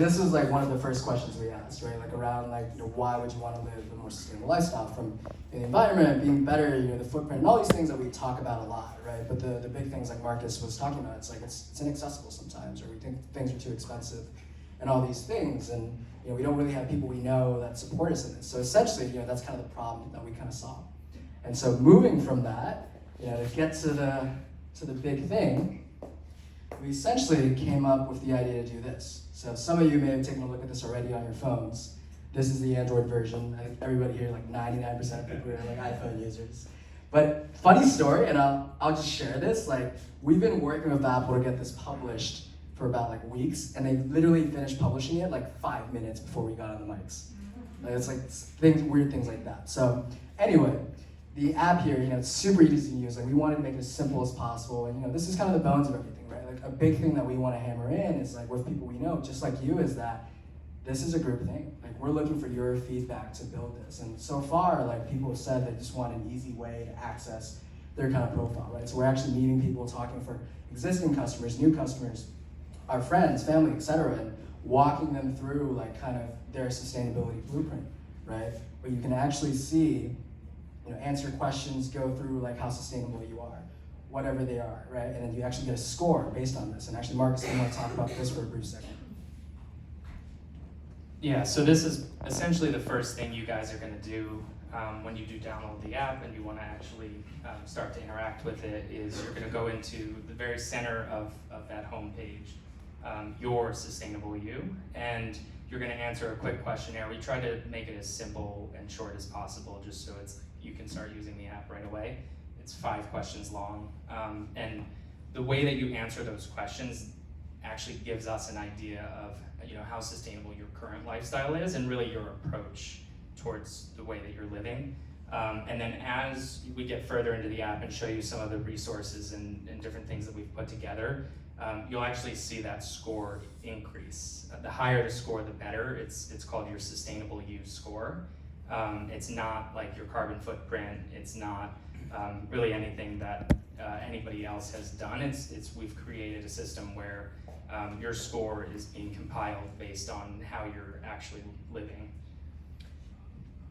This was like one of the first questions we asked, right? Like around like, why would you want to live a more sustainable lifestyle, from the environment, being better, the footprint, and all these things that we talk about a lot, right? But the big things like Marcus was talking about, it's like it's inaccessible sometimes, or we think things are too expensive, and all these things, and we don't really have people we know that support us in this. So essentially, that's kind of the problem that we kind of solve. And so moving from that, to get to the big thing, we essentially came up with the idea to do this. So some of you may have taken a look at this already on your phones. This is the Android version. I think everybody here, like 99% of people are like iPhone users. But funny story, and I'll just share this. Like, we've been working with Apple to get this published for about like weeks, and they literally finished publishing it like 5 minutes before we got on the mics. Like, it's like weird things like that. So anyway, the app here, it's super easy to use. Like, we wanted to make it as simple as possible, and this is kind of the bones of everything, right? Like, a big thing that we want to hammer in is like with people we know, just like you, is that this is a group thing. Like, we're looking for your feedback to build this. And so far, like, people have said they just want an easy way to access their kind of profile, right? So we're actually meeting people, talking for existing customers, new customers, our friends, family, etc., and walking them through like kind of their sustainability blueprint, right? Where you can actually see, answer questions, go through like how sustainable you are, whatever they are, right? And then you actually get a score based on this. And actually, Marcus, I want to talk about this for a brief second. Yeah, so this is essentially the first thing you guys are going to do when you do download the app and you want to actually start to interact with it, is you're going to go into the very center of that home page, your sustainable you, and you're going to answer a quick questionnaire. We try to make it as simple and short as possible, just so you can start using the app right away. It's 5 questions long, and the way that you answer those questions actually gives us an idea of how sustainable your current lifestyle is, and really your approach towards the way that you're living. And then as we get further into the app and show you some of the resources and different things that we've put together, you'll actually see that score increase. The higher the score, the better. It's called your sustainable you score. It's not like your carbon footprint. It's not really anything that anybody else has done. We've created a system where your score is being compiled based on how you're actually living.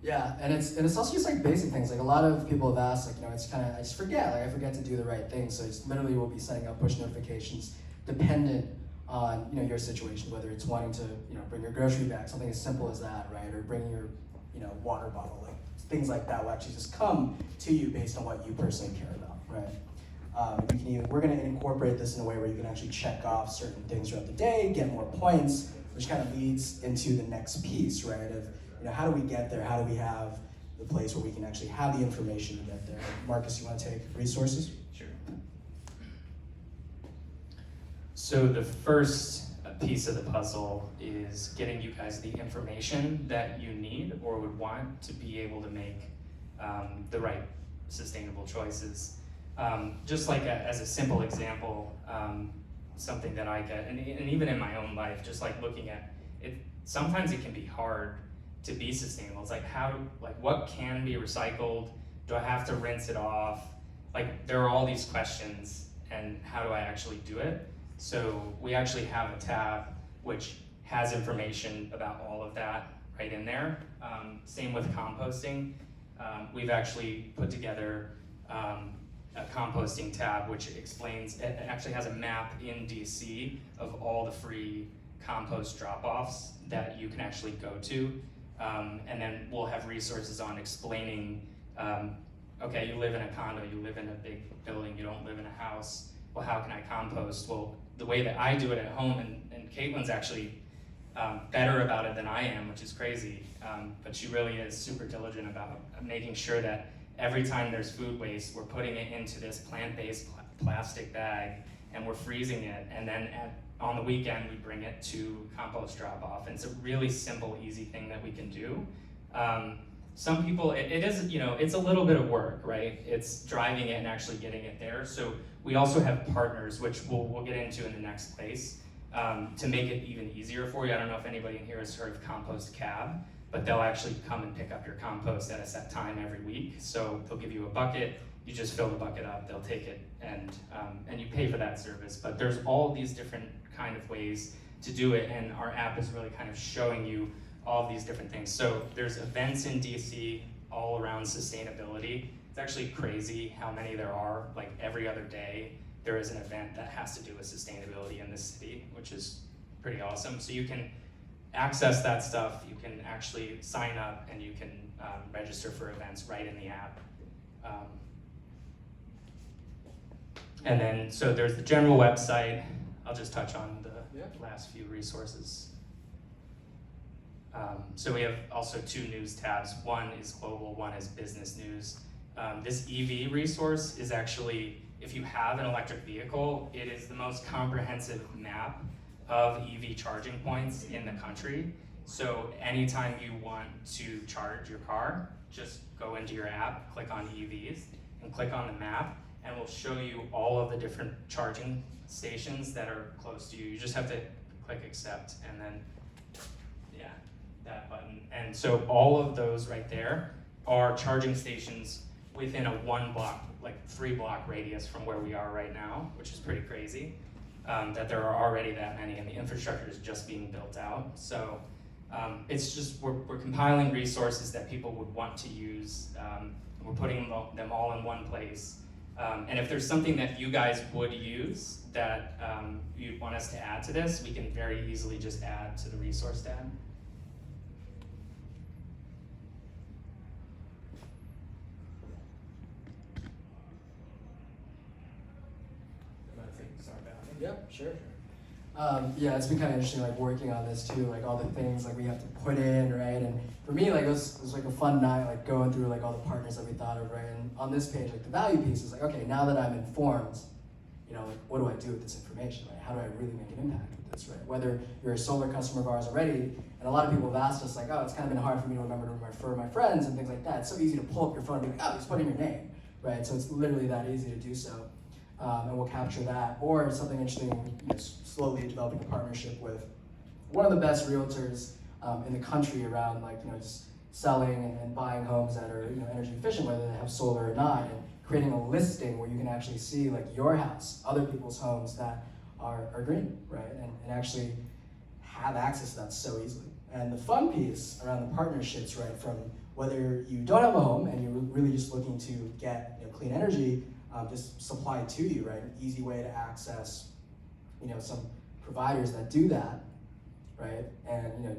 Yeah, and it's also just like basic things. Like, a lot of people have asked, like, it's kind of, I just forget, like I forget to do the right thing. So it's literally, we'll be setting up push notifications dependent on your situation, whether it's wanting to bring your grocery bag, something as simple as that, right? Or bringing your water bottle, like things like that will actually just come to you based on what you personally care about, right? We're going to incorporate this in a way where you can actually check off certain things throughout the day, get more points, which kind of leads into the next piece, right? Of how do we get there? How do we have the place where we can actually have the information to get there? Marcus, you want to take resources? Sure. So the first piece of the puzzle is getting you guys the information that you need or would want to be able to make the right sustainable choices. Just like as a simple example, something that I get, and even in my own life, just like looking at it, sometimes it can be hard to be sustainable. It's like, what can be recycled? Do I have to rinse it off? Like, there are all these questions, and how do I actually do it? So we actually have a tab which has information about all of that right in there. Same with composting. We've actually put together a composting tab which explains, it actually has a map in DC of all the free compost drop-offs that you can actually go to. And then we'll have resources on explaining, okay, you live in a condo, you live in a big building, you don't live in a house. Well, how can I compost? Well, the way that I do it at home, and Caitlin's actually better about it than I am, which is crazy, but she really is super diligent about making sure that every time there's food waste, we're putting it into this plant-based plastic bag, and we're freezing it, and then on the weekend we bring it to compost drop-off. And it's a really simple, easy thing that we can do. Some people, it is, it's a little bit of work, right? It's driving it and actually getting it there. So we also have partners, which we'll get into in the next place, to make it even easier for you. I don't know if anybody in here has heard of Compost Cab, but they'll actually come and pick up your compost at a set time every week. So they'll give you a bucket, you just fill the bucket up, they'll take it, and you pay for that service. But there's all these different kind of ways to do it, and our app is really kind of showing you all of these different things. So there's events in DC all around sustainability. It's actually crazy how many there are. Like every other day, there is an event that has to do with sustainability in this city, which is pretty awesome. So you can access that stuff, you can actually sign up, and you can register for events right in the app. And then, so there's the general website. I'll just touch on the last few resources. So we have also 2 news tabs. One is global, one is business news. This EV resource is actually, if you have an electric vehicle, it is the most comprehensive map of EV charging points in the country. So anytime you want to charge your car, just go into your app, click on EVs, and click on the map, and we'll show you all of the different charging stations that are close to you. You just have to click accept, and then, yeah, that button. And so all of those right there are charging stations within a 1 block, like 3 block radius from where we are right now, which is pretty crazy, that there are already that many, and the infrastructure is just being built out. So it's just, we're compiling resources that people would want to use. We're putting them all in one place. And if there's something that you guys would use that you'd want us to add to this, we can very easily just add to the resource tab. Yep, sure. Yeah, it's been kind of interesting, like working on this too, like all the things like we have to put in, right? And for me, like it was like a fun night, like going through like all the partners that we thought of, right? And on this page, like the value piece is like, okay, now that I'm informed, you know, like what do I do with this information, right? How do I really make an impact with this, right? Whether you're a solar customer of ours already, and a lot of people have asked us like, oh, it's kind of been hard for me to remember to refer my friends and things like that. It's so easy to pull up your phone and be like, oh, just put in your name, right? So it's literally that easy to do so. And we'll capture that. Or something interesting, you know, slowly developing a partnership with one of the best realtors in the country around, like, you know, just selling and buying homes that are, you know, energy efficient, whether they have solar or not, and creating a listing where you can actually see like your house, other people's homes that are green, right? And actually have access to that so easily. And the fun piece around the partnerships, right, from whether you don't have a home and you're really just looking to get, you know, clean energy, just supplied to you, right? An easy way to access, you know, some providers that do that, right? And, you know,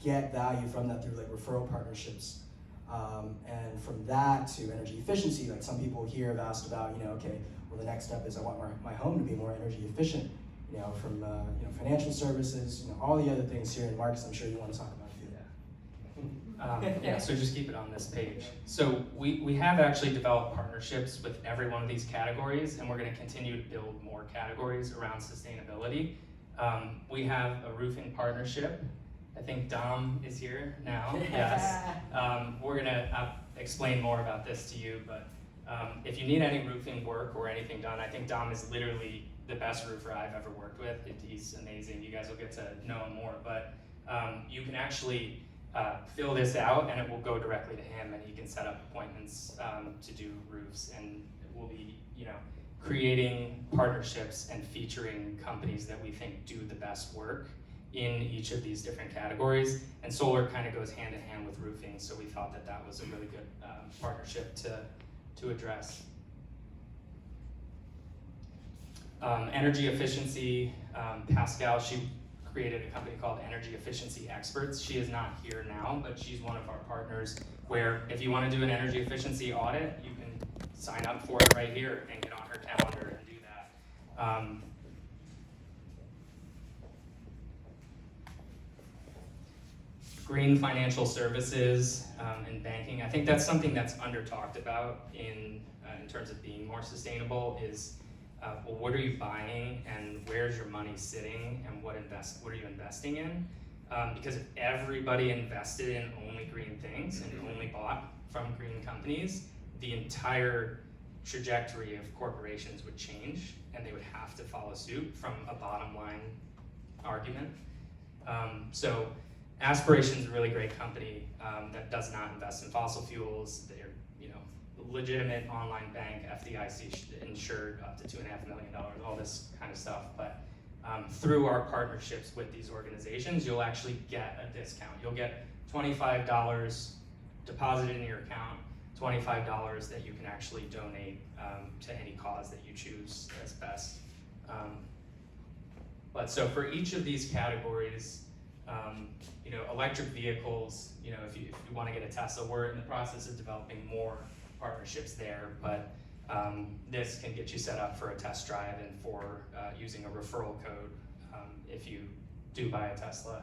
get value from that through like referral partnerships. And from that to energy efficiency, like some people here have asked about, you know, okay, well the next step is I want my home to be more energy efficient, you know, from, you know, financial services, you know, all the other things here. And Marcus, I'm sure you want to talk about too. Yeah, so just keep it on this page. So we have actually developed partnerships with every one of these categories, and we're going to continue to build more categories around sustainability. We have a roofing partnership. I think Dom is here now. Yes. We're going to explain more about this to you, but if you need any roofing work or anything done, I think Dom is literally the best roofer I've ever worked with. He's amazing. You guys will get to know him more, but you can actually fill this out and it will go directly to him, and he can set up appointments to do roofs, and we'll be, you know, creating partnerships and featuring companies that we think do the best work in each of these different categories. And solar kind of goes hand in hand with roofing, so we thought that that was a really good partnership to address. Energy efficiency, Pascal, she created a company called Energy Efficiency Experts. She is not here now, but she's one of our partners where if you want to do an energy efficiency audit, you can sign up for it right here and get on her calendar and do that. Green financial services and banking. I think that's something that's under talked about in terms of being more sustainable is well, what are you buying and where's your money sitting, and what are you investing in? Because if everybody invested in only green things and only bought from green companies, the entire trajectory of corporations would change, and they would have to follow suit from a bottom line argument. So Aspiration is a really great company that does not invest in fossil fuels. They're, you know, legitimate online bank, FDIC insured up to $2.5 million, all this kind of stuff. But through our partnerships with these organizations, you'll actually get a discount. You'll get $25 deposited in your account, $25 that you can actually donate to any cause that you choose as best. But so for each of these categories, electric vehicles, if you want to get a Tesla, we're in the process of developing more partnerships there, but this can get you set up for a test drive and for using a referral code if you do buy a Tesla.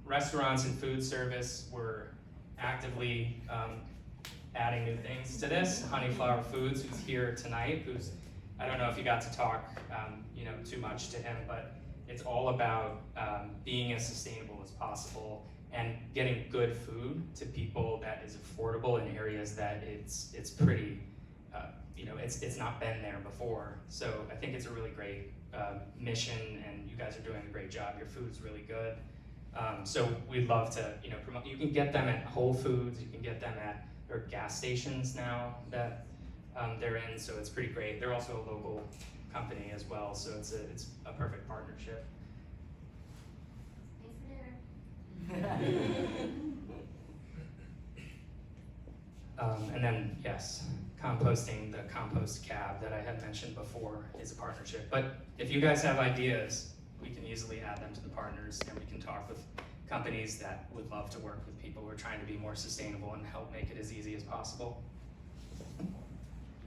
Restaurants and food service, we're actively adding new things to this. Honeyflower Foods, who's here tonight, I don't know if you got to talk too much to him, but it's all about being as sustainable as possible and getting good food to people that is affordable in areas that it's pretty, it's not been there before. So I think it's a really great mission, and you guys are doing a great job. Your food's really good. So we'd love to, promote. You can get them at Whole Foods. You can get them at their gas stations now that they're in. So it's pretty great. They're also a local company as well. So it's a perfect partnership. And then, yes, composting, the compost cab that I had mentioned before is a partnership. But if you guys have ideas, we can easily add them to the partners, and we can talk with companies that would love to work with people who are trying to be more sustainable and help make it as easy as possible.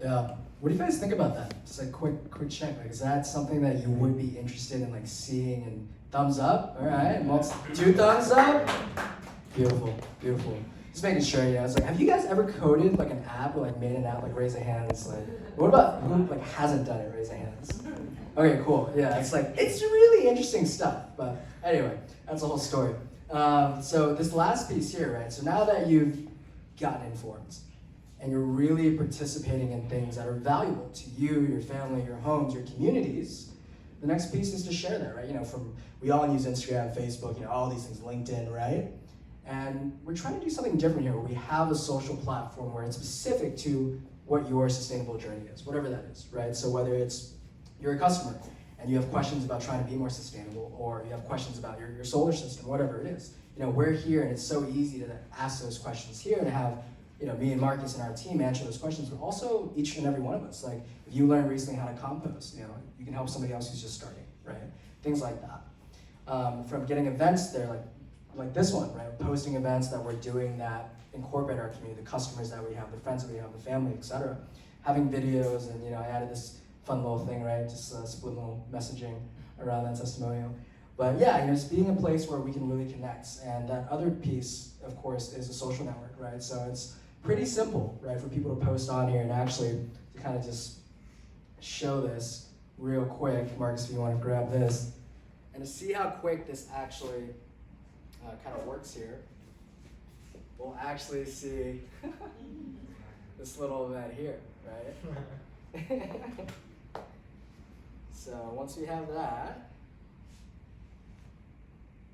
Yeah. What do you guys think about that? Just like quick check. Like, is that something that you would be interested in like seeing? And thumbs up. All right. 2 thumbs up. Beautiful. Just making sure. It's like, have you guys ever coded like an app or like made an app? Like, raise a hand. It's like, what about who like hasn't done it? Raise a hands. Okay, cool. Yeah, it's really interesting stuff. But anyway, that's a whole story. So this last piece here, right? So now that you've gotten informed, and you're really participating in things that are valuable to you, your family, your homes, your communities, the next piece is to share that, right? We all use Instagram, Facebook, all these things, LinkedIn, right? And we're trying to do something different here, where we have a social platform where it's specific to what your sustainable journey is, whatever that is, right? So whether it's you're a customer and you have questions about trying to be more sustainable, or you have questions about your solar system, whatever it is, we're here, and it's so easy to ask those questions here and have me and Marcus and our team answer those questions, but also each and every one of us. Like, if you learned recently how to compost, you can help somebody else who's just starting, right? Things like that. From getting events there, like this one, right? Posting events that we're doing that incorporate our community, the customers that we have, the friends that we have, the family, etc. Having videos, and I added this fun little thing, right? Just subliminal messaging around that testimonial. But yeah, just being a place where we can really connect. And that other piece, of course, is a social network, right? So it's pretty simple, right, for people to post on here, and actually to kind of just show this real quick. Marcus, if you want to grab this, and to see how quick this actually kind of works here, we'll actually see this little event here, right? So once we have that,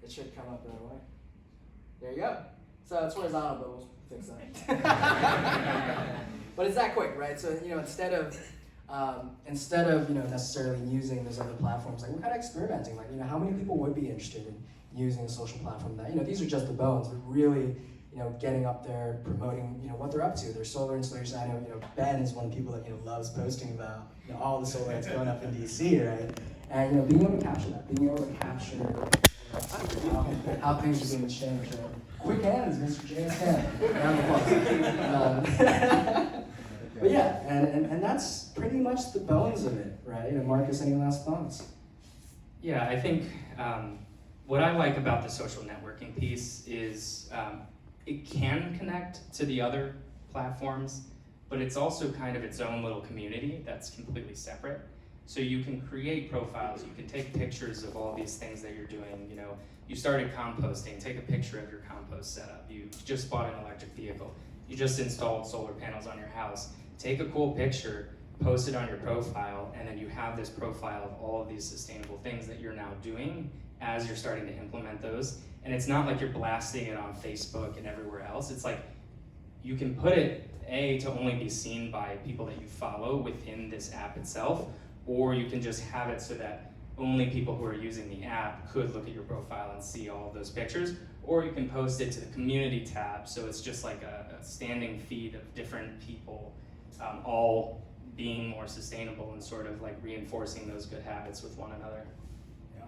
it should come up right away. There you go. So it's horizontal, but we'll fix that. But it's that quick, right? So instead of necessarily using those other platforms, like, we're kind of experimenting. Like, how many people would be interested in using a social platform that these are just the bones, but really getting up there, promoting what they're up to, their solar installations. I know Ben is one of the people that loves posting about all the solar that's going up in DC, right? And being able to capture that, being able to capture how things are being changed. Right? Quick hands, Mr. James Hand. Round of applause. But yeah, and that's pretty much the bones of it, right? And Marcus, any last thoughts? Yeah, I think what I like about the social networking piece is it can connect to the other platforms, but it's also kind of its own little community that's completely separate. So you can create profiles, you can take pictures of all these things that you're doing. You started composting, take a picture of your compost setup. You just bought an electric vehicle. You just installed solar panels on your house. Take a cool picture, post it on your profile, and then you have this profile of all of these sustainable things that you're now doing as you're starting to implement those. And it's not like you're blasting it on Facebook and everywhere else. It's like you can put it, to only be seen by people that you follow within this app itself, or you can just have it so that only people who are using the app could look at your profile and see all of those pictures, or you can post it to the community tab, so it's just like a standing feed of different people, all being more sustainable and sort of like reinforcing those good habits with one another. Yeah.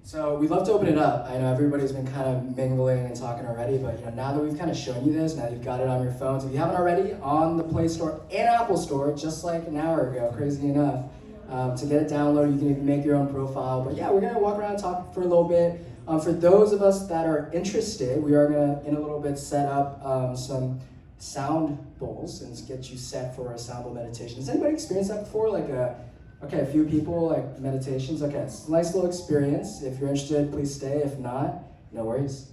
So we'd love to open it up. I know everybody's been kind of mingling and talking already, but now that we've kind of shown you this, now you've got it on your phones. If you haven't already, on the Play Store and Apple Store, just like an hour ago, crazy enough. To get it downloaded, you can even make your own profile. But yeah, we're gonna walk around and talk for a little bit. For those of us that are interested, we are gonna, in a little bit, set up some sound bowls and get you set for a sound bowl meditation. Has anybody experienced that before? Like a few people, like meditations. Okay, it's a nice little experience. If you're interested, please stay. If not, no worries.